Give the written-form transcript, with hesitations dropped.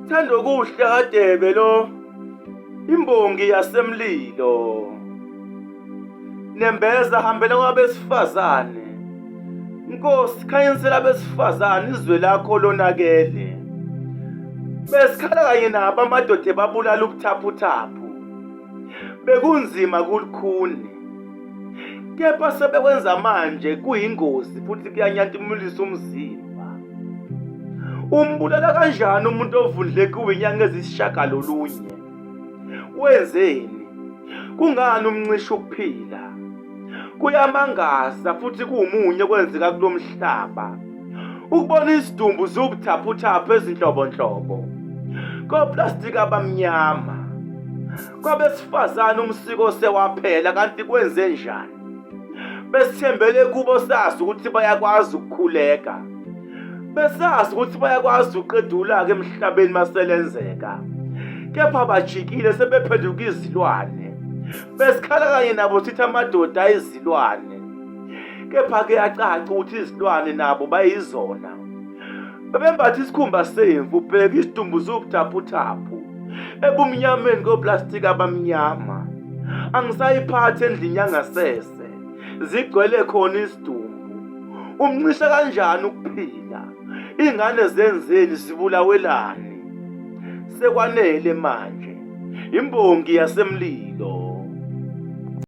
Thanda okuhle kaDebe lo, imbongi yasemlilo. Nembeza hambela kwabesifazane. Nkosi khanyisela abesifazane izwe lakho lonakele. Besikhala kanye nabo amadoda ebabulala ubuthaphuthaphu. Bekunzima kulukhuni. Kepha sebekwenza manje kuyingozi futhi kuyanyantimulisa umzimba. Umbulala kanjani umuntu ovundle kuwe inyanga ezisishagalolunye? Wenzeni? Kungani umncisha ukuphila? Kuyamangaza futhi kuwumunye kwenzeka kulomhlaba. Ukubona isidumbu zubuthaphuthaphu ezinhlobonhlobo. Koplastic abamnyama. Kwabesifazane umsiko sewaphela kanti kwenze njani? Besithembele kubo sazi ukuthi bayakwazi ukukhuleka. Besazi ukuthi bayakwazi uqedula ke emhlabeni maselenzeka. Kepha bajikile sebephenduka izilwane. Besikhala kanye nabo sithi amadoda ayizilwane. Kepha ke yacaca ukuthi izilwane nabo bayizona. Bebembathi isikhumba semvu ubheka isidumbu zubuthaphuthaphu. Ebumnyameni koplastic abamnyama. Angisayiphathe endlini yangasese. Zigcwele khona isidumbu. Umncisha kanjani ukuphila? Ingane zenzeni zibulawelani? Sekwanele manje. Imbongi yasemlilo.